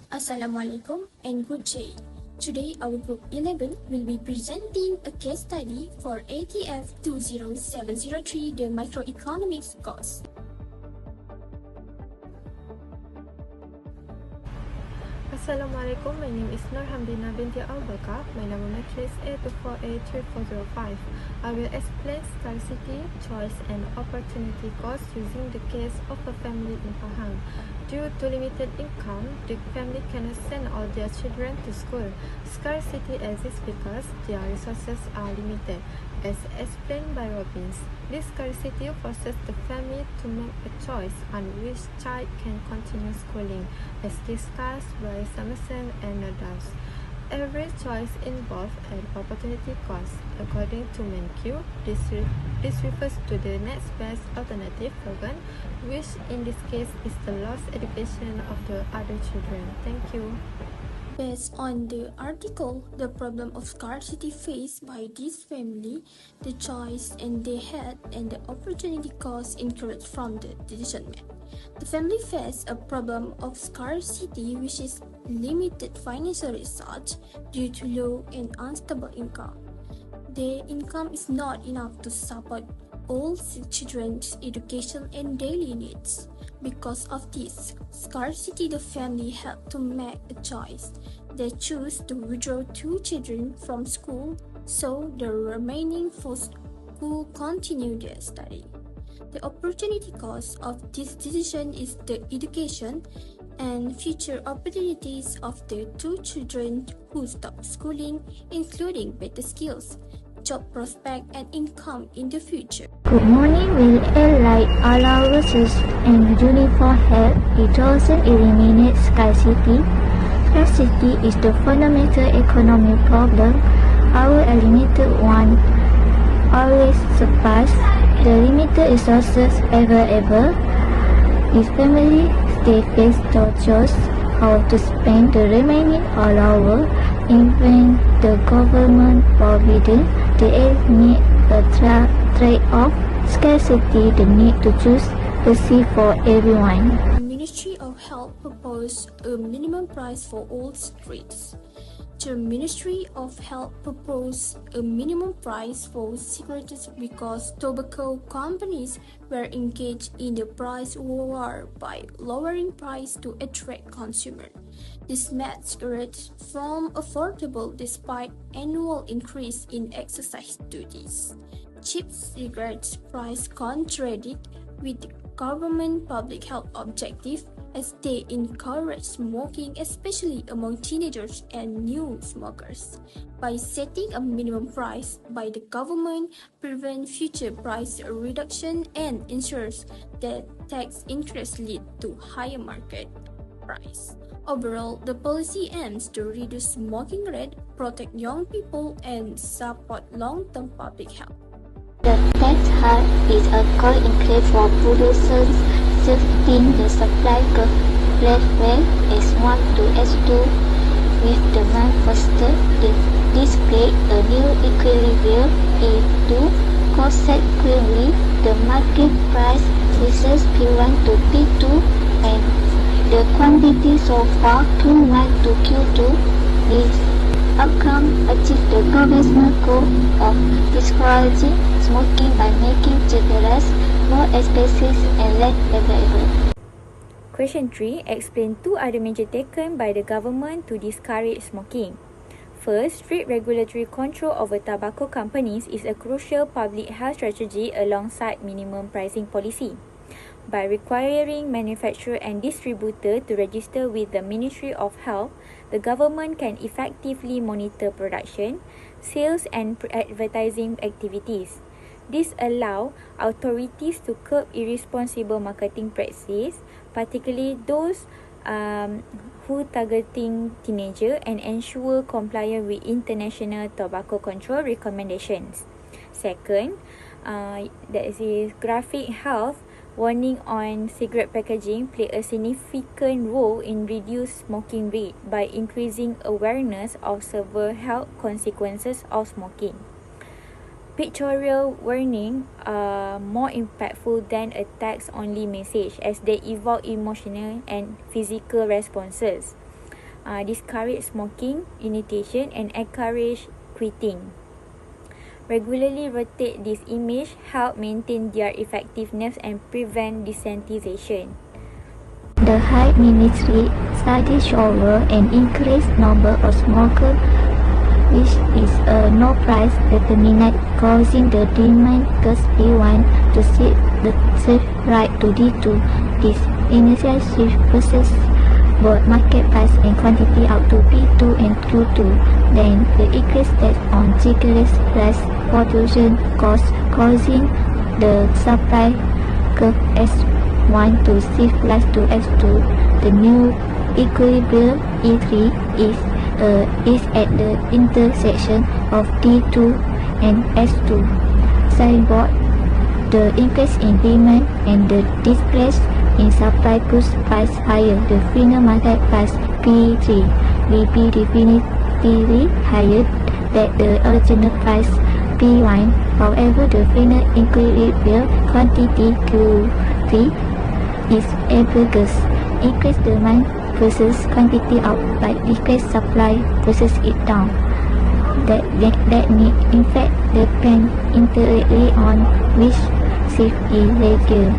Assalamualaikum and good day. Today our group 11 will be presenting a case study for ATF20703, the Microeconomics course. Assalamualaikum, my name is Nur Hamdina binti Al-Bakar. My number matrix A24A3405. I will explain scarcity, choice and opportunity cost using the case of a family in Pahang. Due to limited income, the family cannot send all their children to school. Scarcity exists because their resources are limited, as explained by Robbins. This scarcity forces the family to make a choice on which child can continue schooling, as discussed by Summerson and Nadals. Every choice involves an opportunity cost. According to Menkew, this refers to the next best alternative program, which in this case is the lost education of the other children. Thank you. Based on the article, the problem of scarcity faced by this family, the choice and they had and the opportunity cost incurred from the decision made. The family faced a problem of scarcity, which is limited financial resources due to low and unstable income. Their income is not enough to support all children's education and daily needs. Because of this scarcity, the family had to make a choice. They choose to withdraw 2 children from school, so the remaining 4 could continue their study. The opportunity cost of this decision is the education and future opportunities of the 2 children who stop schooling, including better skills, job prospect and income in the future. Good morning. Will airline allowances and uniform help? It doesn't eliminate scarcity. Scarcity is the fundamental economic problem. Our limited one always surpass the limited resources available. This family stay faced to choose how to spend the remaining allowance. Even the government forbidden, they need a trade-off. Scarcity, the need to choose the sea for everyone. The Ministry of Health proposed a minimum price for all streets. The Ministry of Health proposed a minimum price for cigarettes because tobacco companies were engaged in the price war by lowering price to attract consumers. This made cigarettes from affordable despite annual increase in excise duties. Cheap cigarettes price contradict with the government public health objective as they encourage smoking, especially among teenagers and new smokers. By setting a minimum price by the government, prevent future price reduction and ensures that tax increase lead to higher market price. Overall, the policy aims to reduce smoking rate, protect young people, and support long-term public health. The tax hike is a cost increase for producers, shifting the supply curve level S1 to S2 with demand faster. This creates a new equilibrium A2 cost set equally. The market price switches P1 to P2 and the quantity so far Q1 to Q2 is outcome achieve the government goal of discouraging smoking by making cigarettes more expensive and less available. Question 3. Explain 2 other measures taken by the government to discourage smoking. First, strict regulatory control over tobacco companies is a crucial public health strategy alongside minimum pricing policy. By requiring manufacturer and distributor to register with the Ministry of Health, the government can effectively monitor production, sales and advertising activities. This allows authorities to curb irresponsible marketing practices, particularly those who targeting teenagers, and ensure compliance with international tobacco control recommendations. Second, that is graphic health warning on cigarette packaging play a significant role in reduced smoking rate by increasing awareness of severe health consequences of smoking. Pictorial warnings are more impactful than a text-only message as they evoke emotional and physical responses. discourage smoking, initiation, and encourage quitting. Regularly rotate this image help maintain their effectiveness and prevent desensitization. The high ministry studies show an increased number of smokers, which is a no price determinant, causing the demand curve P1 to shift the shift right to D2. This initial shift process both market price and quantity out to P2 and Q2. Then the increase state on cigarettes plus production cost, causing the supply curve S1 to shift plus to S2. The new equilibrium E3 is at the intersection of D2 and S2. Signboard, the increase in demand and the decrease in supply push price higher. The final market price P3 will be definitively higher than the original price P1. However, the final equilibrium quantity Q3 is ambiguous. Increase demand versus quantity out, but decrease supply versus it down. That may in fact depend entirely on which shift is regular.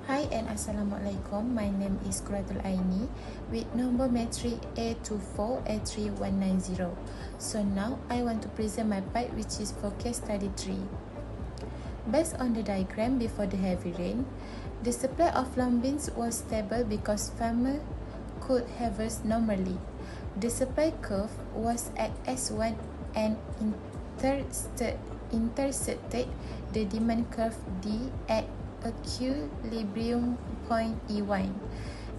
Hi and Assalamualaikum. My name is Quratul Aini with number matric A24A3190. So now I want to present my part, which is for case study 3. Based on the diagram before the heavy rain, the supply of long beans was stable because farmers could harvest normally. The supply curve was at S1 and intersected the demand curve D at equilibrium point E1,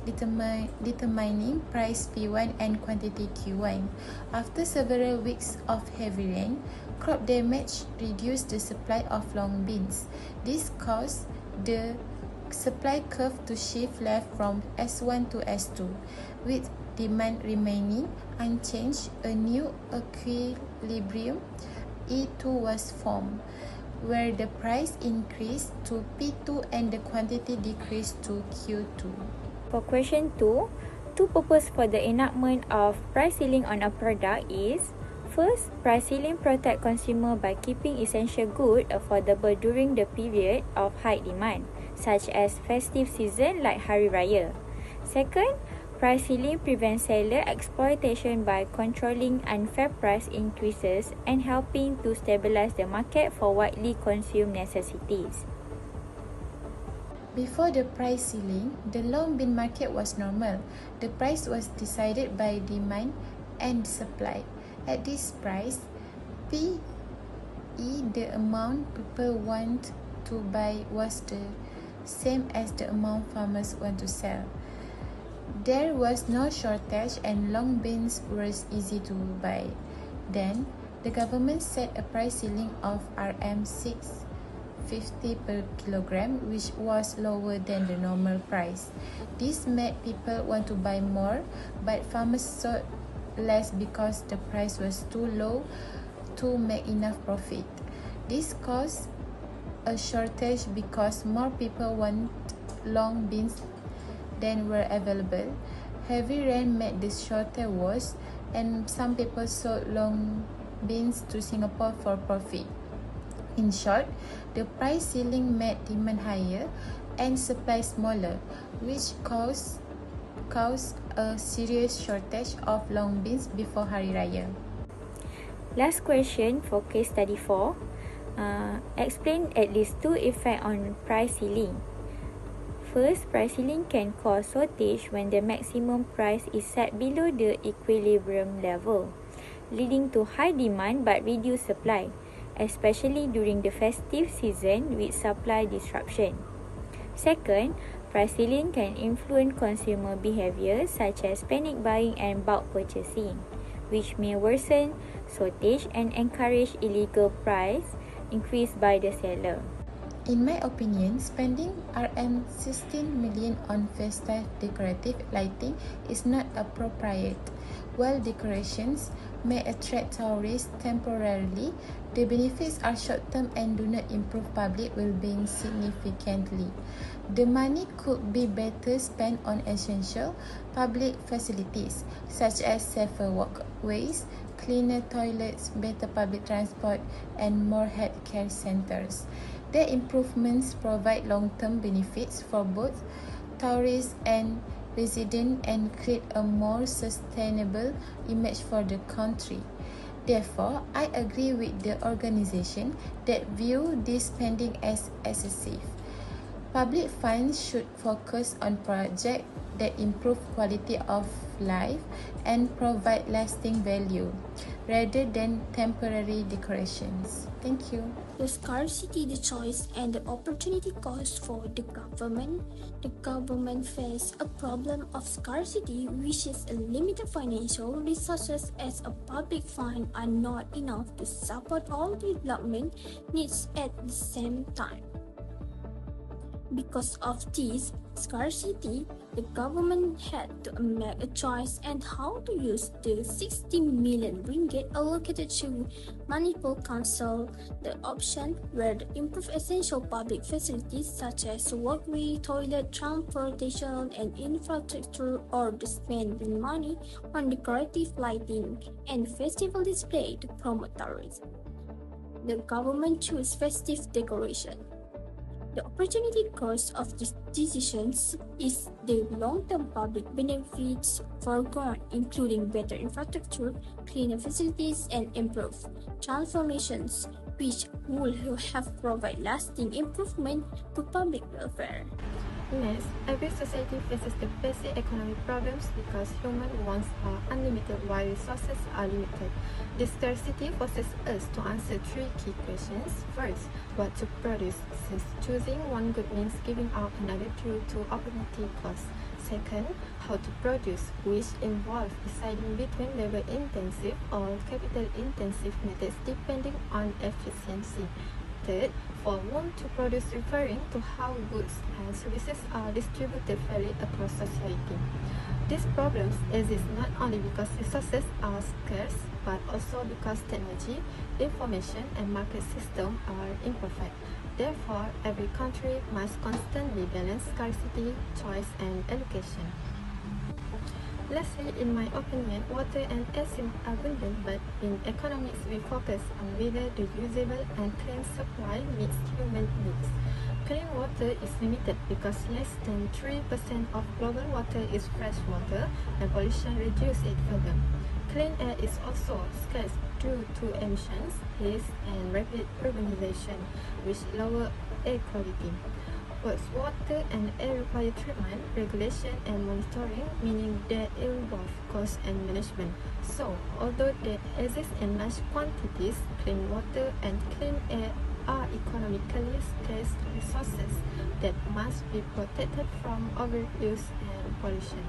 determining price P1 and quantity Q1. After several weeks of heavy rain, crop damage reduced the supply of long beans. This caused the supply curve to shift left from S1 to S2. With demand remaining unchanged, a new equilibrium E2 was formed, where the price increased to P2 and the quantity decreased to Q2. For question 2, two purposes for the enactment of price ceiling on a product is: first, price ceiling protect consumer by keeping essential goods affordable during the period of high demand, such as festive season like Hari Raya. Second, price ceiling prevents seller exploitation by controlling unfair price increases and helping to stabilize the market for widely consumed necessities. Before the price ceiling, the long bean market was normal. The price was decided by demand and supply. At this price, P, the amount people want to buy, was the same as the amount farmers want to sell. There was no shortage and long beans were easy to buy. Then, the government set a price ceiling of Rm650 per kilogram, which was lower than the normal price. This made people want to buy more, but farmers sold less because the price was too low to make enough profit. This caused a shortage because more people want long beans than were available. Heavy rain made this shortage worse, and some people sold long beans to Singapore for profit. In short, the price ceiling made demand higher and supply smaller, which caused a serious shortage of long beans before Hari Raya. Last question for case study 4. Explain at least two effects on price ceiling. First, price ceiling can cause shortage when the maximum price is set below the equilibrium level, leading to high demand but reduced supply, especially during the festive season with supply disruption. Second, price ceiling can influence consumer behavior such as panic buying and bulk purchasing, which may worsen shortage and encourage illegal price increase by the seller. In my opinion, spending Rm16 million on festive decorative lighting is not appropriate. While decorations may attract tourists temporarily, the benefits are short-term and do not improve public well-being significantly. The money could be better spent on essential public facilities such as safer walkways, cleaner toilets, better public transport, and more healthcare centers. The improvements provide long-term benefits for both tourists and residents and create a more sustainable image for the country. Therefore, I agree with the organization that view this spending as excessive. Public funds should focus on projects that improve quality of life and provide lasting value, rather than temporary decorations. Thank you. The scarcity, the choice, and the opportunity cost for the government. The government faces a problem of scarcity, which is a limited financial resources as a public fund are not enough to support all development needs at the same time. Because of this scarcity, the government had to make a choice on how to use the 60 million ringgit allocated to municipal council. The option were to improve essential public facilities such as walkway, toilet, transportation, and infrastructure, or to spend the money on decorative lighting and festival display to promote tourism. The government chose festive decoration. The opportunity cost of these decisions is the long-term public benefits foregone, including better infrastructure, cleaner facilities, and improved transformations, which would have provided lasting improvement to public welfare. Next, every society faces the basic economic problems because human wants are unlimited while resources are limited. This scarcity forces us to answer three key questions. First, what to produce, since choosing one good means giving up another due to opportunity cost. Second, how to produce, which involves deciding between labor-intensive or capital-intensive methods depending on efficiency. Third, for whom to produce, referring to how goods and services are distributed fairly across society. These problems exist not only because resources are scarce, but also because technology, information, and market systems are imperfect. Therefore, every country must constantly balance scarcity, choice, and allocation. Lastly, in my opinion, water and air seem abundant, but in economics we focus on whether the usable and clean supply meets human needs. Clean water is limited because less than 3% of global water is fresh water, and pollution reduces it further. Clean air is also scarce due to emissions, haze, and rapid urbanization, which lower air quality. Both water and air require treatment, regulation, and monitoring, meaning they involve cost and management. So, although they exist in large quantities, clean water and clean air are economically scarce resources that must be protected from overuse and pollution.